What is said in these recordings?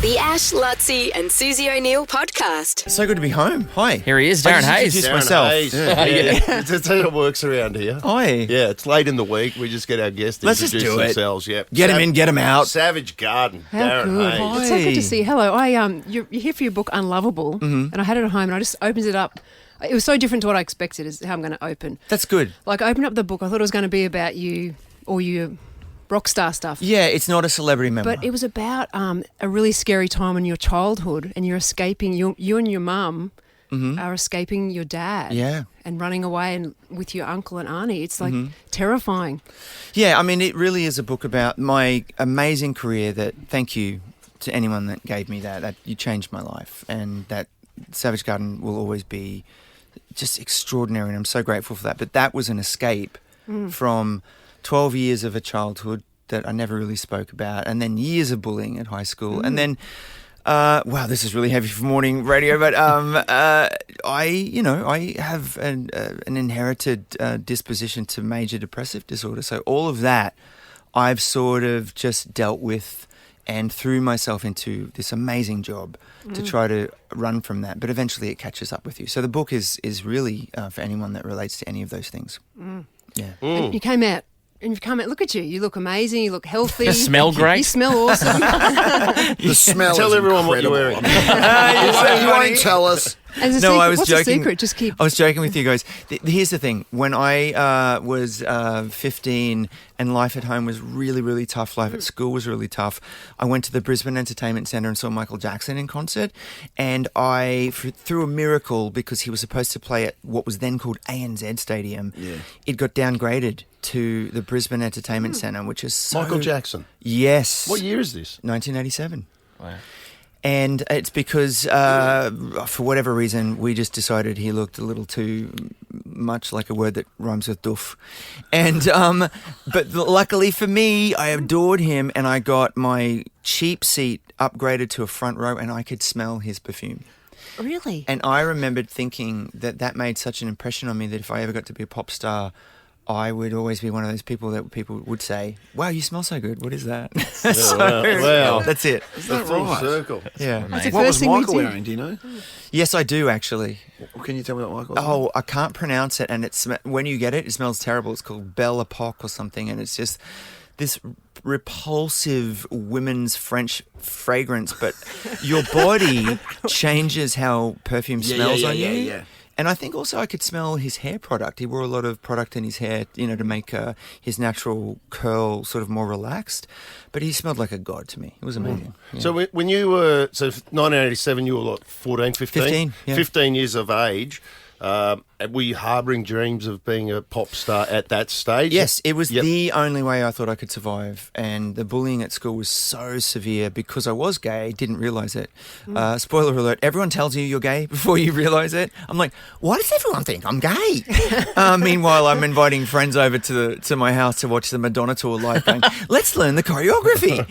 The Ash, Lutzi and Susie O'Neill podcast. So good to be home. Hi. Here he is, Darren Hayes. Introduce myself. Hayes. Yeah. That's how it works around here. Hi. Yeah, it's late in the week. We just get our guests to Let's just introduce do it. themselves. Yep. Get him in, get him out. Savage Garden. How Darren good. Hayes. It's so good to see you. Hello. You're here for your book Unlovable, and I had it at home and I just opened it up. It was so different to what I expected is how I'm going to open. That's good. Like I opened up the book, I thought it was going to be about you or your rock star stuff. Yeah, it's not a celebrity memoir. But it was about a really scary time in your childhood and you're escaping, you and your mum are escaping your dad. Yeah. And running away and with your uncle and auntie. It's like terrifying. Yeah, I mean, it really is a book about my amazing career that, thank you to anyone that gave me that you changed my life, and that Savage Garden will always be just extraordinary, and I'm so grateful for that. But that was an escape from 12 years of a childhood that I never really spoke about, and then years of bullying at high school, and then wow, this is really heavy for morning radio, but I have an inherited disposition to major depressive disorder, so all of that I've sort of just dealt with and threw myself into this amazing job to try to run from that, but eventually it catches up with you. So the book is really for anyone that relates to any of those things. Yeah. And you came out. And you've come out, look at you. You look amazing. You look healthy. You smell great. You smell awesome. The smell Tell is everyone what you're incredible. wearing. You won't tell us. And No, I was what's joking. the secret? Just keep. I was joking with you guys. Here's the thing. When I was 15 and life at home was really, really tough, life at school was really tough, I went to the Brisbane Entertainment Centre and saw Michael Jackson in concert. And through a miracle, because he was supposed to play at what was then called ANZ Stadium, it got downgraded to the Brisbane Entertainment Centre, which is so... Michael Jackson. Yes. What year is this? 1987. Wow. And it's because, for whatever reason, we just decided he looked a little too much like a word that rhymes with doof. And, but luckily for me, I adored him, and I got my cheap seat upgraded to a front row, and I could smell his perfume. Really? And I remembered thinking that made such an impression on me that if I ever got to be a pop star, I would always be one of those people that people would say, wow, you smell so good. What is that? Wow. That's it. Is that Full right? circle. Yeah. That's the What first was thing we Michael did. wearing? Do you know? Yes, I do, actually. Can you tell me what Michael was? Oh, I can't pronounce it, and when you get it, it smells terrible. It's called Belle Epoque or something, and it's just this repulsive women's French fragrance, but your body changes how perfume smells on you. Yeah. And I think also I could smell his hair product. He wore a lot of product in his hair, to make his natural curl sort of more relaxed. But he smelled like a god to me. It was amazing. Yeah. So when you were, 1987, you were like 14, 15? 15, yeah. 15 years of age. Were you harbouring dreams of being a pop star at that stage? Yes, it was the only way I thought I could survive. And the bullying at school was so severe because I was gay. Didn't realise it. Spoiler alert, everyone tells you you're gay before you realise it. I'm like, why does everyone think I'm gay? Meanwhile, I'm inviting friends over to my house to watch the Madonna tour live going, let's learn the choreography.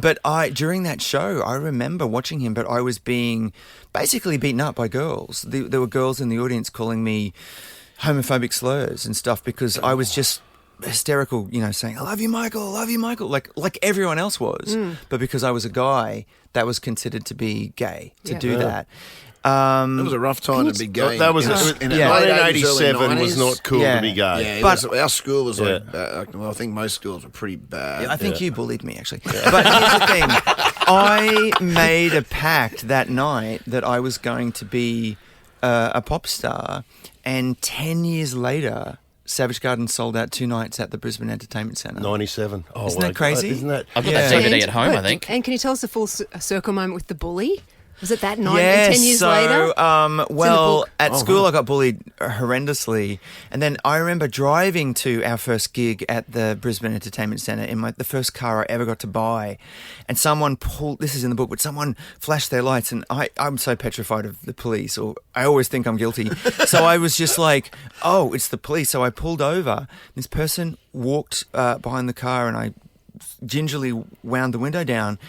But during that show, I remember watching him, but I was being basically beaten up by girls. There were girls in the audience calling me homophobic slurs and stuff because I was just hysterical, saying, I love you, Michael, like everyone else was. But because I was a guy, that was considered to be gay to do that. It was a rough time to be gay. That was in the 1987 was 90s. not cool to be gay. Yeah, But- our school was like, I think most schools were pretty bad. I think you bullied me, actually. But here's the thing. I made a pact that night that I was going to be a pop star, and 10 years later, Savage Garden sold out 2 nights at the Brisbane Entertainment Centre. 97. Oh, Isn't that crazy? Isn't that? I've got that DVD at home, I think. And can you tell us the full circle moment with the bully? Was it that night? Yes, 10 years so, later? well, book. at school I got bullied horrendously. And then I remember driving to our first gig at the Brisbane Entertainment Centre in the first car I ever got to buy. And someone this is in the book, but someone flashed their lights, and I'm so petrified of the police, or I always think I'm guilty. So I was just like, oh, it's the police. So I pulled over. This person walked behind the car, and I gingerly wound the window down.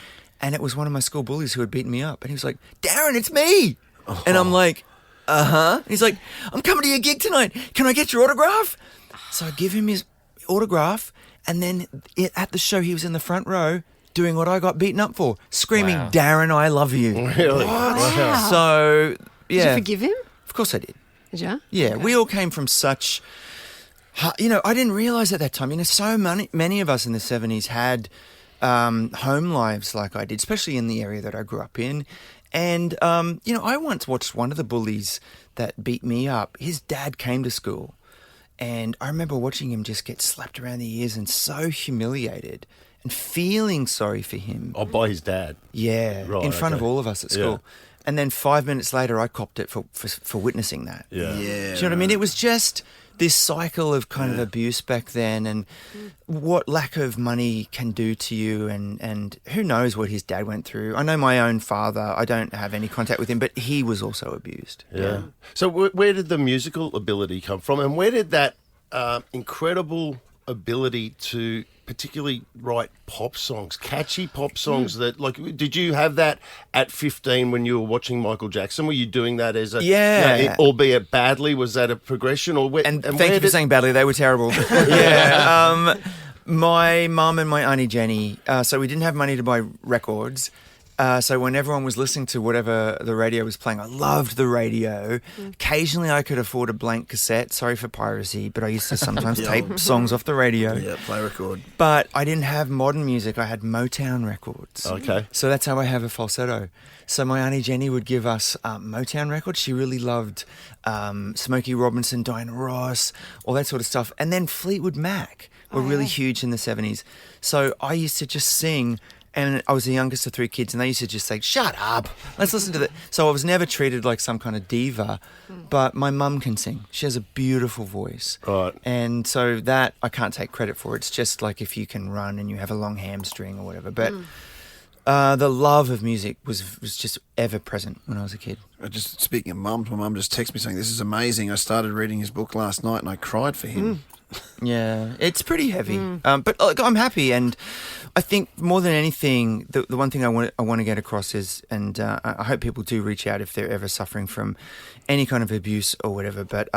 And it was one of my school bullies who had beaten me up. And he was like, Darren, it's me. And I'm like, uh-huh. He's like, I'm coming to your gig tonight. Can I get your autograph? So I give him his autograph. And then at the show, he was in the front row. doing what I got beaten up for, screaming, Wow. Darren, I love you. Really? Wow. So, Did yeah. you forgive him? Of course I did. Did you? Yeah, we all came from such, I didn't realise at that time, so many of us in the 70s had home lives like I did, especially in the area that I grew up in. And, I once watched one of the bullies that beat me up. His dad came to school, and I remember watching him just get slapped around the ears and so humiliated and feeling sorry for him. Oh, by his dad. Yeah, Right, in front of okay. all of us at school. Yeah. And then 5 minutes later, I copped it for witnessing that. Yeah. Yeah. Do you know what I mean? It was just this cycle of kind of abuse back then, and what lack of money can do to you, and who knows what his dad went through. I know my own father, I don't have any contact with him, but he was also abused. Yeah. So where did the musical ability come from, and where did that incredible ability to particularly write pop songs, catchy pop songs that, like, did you have that at 15 when you were watching Michael Jackson? Were you doing that as a, Yeah. albeit badly? Was that a progression, or where? And where thank you for did- saying badly, they were terrible. Yeah. My mum and my auntie Jenny, so we didn't have money to buy records. So when everyone was listening to whatever the radio was playing, I loved the radio. Occasionally I could afford a blank cassette. Sorry for piracy, but I used to sometimes tape songs off the radio. Yeah, play record. But I didn't have modern music. I had Motown records. Okay. So that's how I have a falsetto. So my auntie Jenny would give us Motown records. She really loved Smokey Robinson, Diana Ross, all that sort of stuff. And then Fleetwood Mac were really huge in the 70s. So I used to just sing, and I was the youngest of three kids, and they used to just say, shut up, let's listen to that. So I was never treated like some kind of diva, but my mum can sing. She has a beautiful voice. Right. And so that I can't take credit for. It's just like if you can run and you have a long hamstring or whatever. But the love of music was just ever present when I was a kid. Just speaking of mums, my mum just texted me saying, this is amazing. I started reading his book last night and I cried for him. Yeah, it's pretty heavy. But look, I'm happy, and I think more than anything, the one thing I want to get across is, and I hope people do reach out if they're ever suffering from any kind of abuse or whatever. But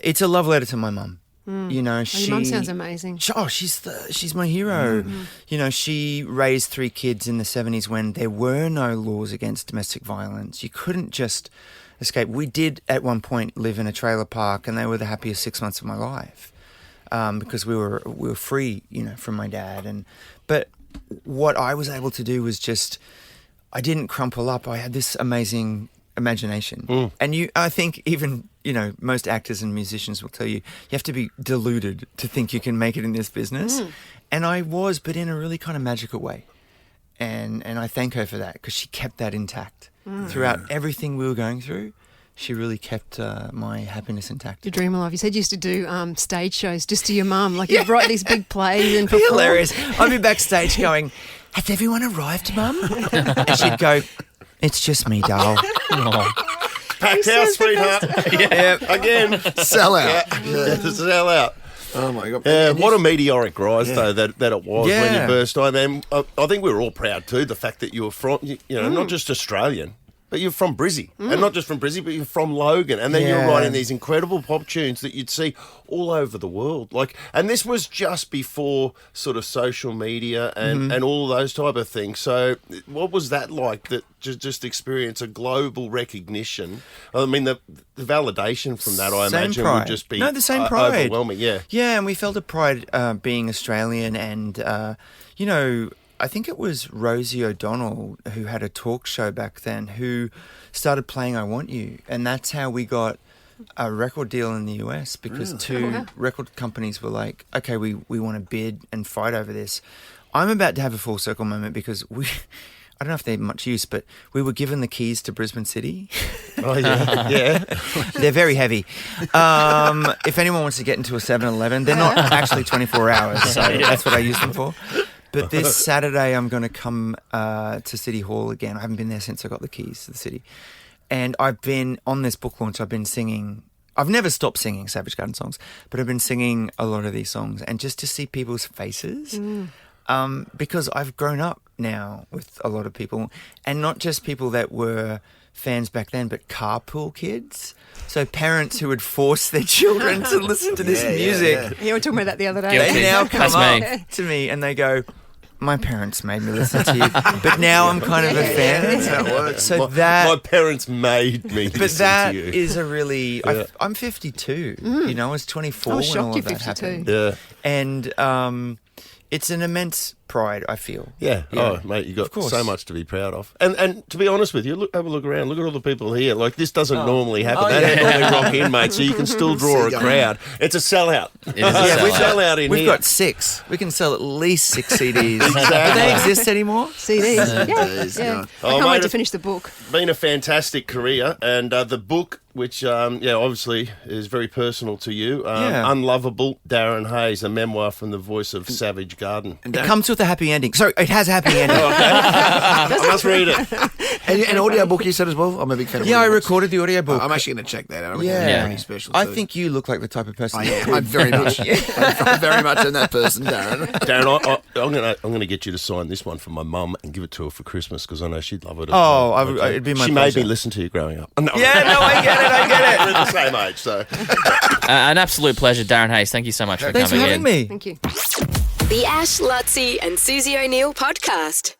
it's a love letter to my mum. You know, Your mum sounds amazing. She's my hero. You know, she raised three kids in the 70s when there were no laws against domestic violence. You couldn't just escape. We did at one point live in a trailer park, and they were the happiest 6 months of my life because we were free, you know, from my dad. But what I was able to do was just, I didn't crumple up. I had this amazing imagination, and I think even, you know, most actors and musicians will tell you have to be deluded to think you can make it in this business. And I was, but in a really kind of magical way. And I thank her for that, because she kept that intact throughout everything we were going through. She really kept my happiness intact. Your dream of life. You said you used to do stage shows just to your mum. Like you'd write these big plays and perform. Hilarious. I'd be backstage going, "Has everyone arrived, Mum?" And she'd go, "It's just me, doll." Packed house, sweetheart. Yeah. Again. Sell out. Sell out. Oh, my God. Yeah, what a meteoric rise, though, that it was when Yeah. you burst on. And I think we were all proud, too, the fact that you were from, you know, not just Australian, but you're from Brizzy. And not just from Brizzy, but you're from Logan. And then you're Yeah. writing these incredible pop tunes that you'd see all over the world. And this was just before sort of social media and all those type of things. So what was that like, that just experience a global recognition? I mean, the validation from that, I Same imagine, pride. would just be No, the same pride. overwhelming. Yeah. Yeah, and we felt a pride being Australian, and you know, I think it was Rosie O'Donnell who had a talk show back then who started playing "I Want You," and that's how we got a record deal in the US, because two record companies were like, "Okay, we want to bid and fight over this." I'm about to have a full circle moment, because I don't know if they're much use, but we were given the keys to Brisbane City. Oh, yeah. Yeah. They're very heavy. If anyone wants to get into a 7-Eleven, they're not actually 24 hours, so that's what I use them for. But this Saturday, I'm going to come to City Hall again. I haven't been there since I got the keys to the city. And I've been, on this book launch, I've been singing. I've never stopped singing Savage Garden songs, but I've been singing a lot of these songs. And just to see people's faces, because I've grown up now with a lot of people, and not just people that were fans back then, but carpool kids. So parents who would force their children to llisten to this music. Yeah, we were talking about that the other day. Guilty. They now come That's me. up to me and they go, My parents made me listen to you, but now I'm kind of a fan. That's how it works. So my parents made me but listen that to you. is a really. Yeah. I'm 52. You know, I was 24 I was when all shocked of you're that 52. happened. Yeah. And it's an immense pride, I feel. Yeah. Oh, mate, you got course. so much to be proud of. And to be honest with you, have a look around. Look at all the people here. Like, this doesn't normally happen. Oh, That yeah. normally rock in, mate, so you can still draw a crowd. It's a sellout. It is a Yeah, sellout. Sellout in We've here. got 6. We can sell at least 6 CDs. Do they exist anymore? CDs. Yeah. Days, yeah. God. I can't mate, wait to finish the book. Been a fantastic career, and the book, which obviously is very personal to you, Yeah. Unlovable, Darren Hayes, a memoir from the voice of Savage Garden. It comes with a happy ending. Sorry, it has a happy ending. I must read it. And an audiobook you said as well? I'm a big fan of Yeah, I audiobooks. recorded the audiobook. I'm actually going to check that out. Yeah. Pretty special. I too. think you look like the type of person. I am. I'm very much. I'm very much in that person, Darren. Darren, I'm gonna get you to sign this one for my mum and give it to her for Christmas because I know she'd love it. It'd be my She pleasure. made me listen to you growing up. No, Yeah, no, I get it. we're the same age, so. An absolute pleasure, Darren Hayes. Thank you so much for Thanks for coming having in. me. Thank you. The Ash, Lutzi and Susie O'Neill podcast.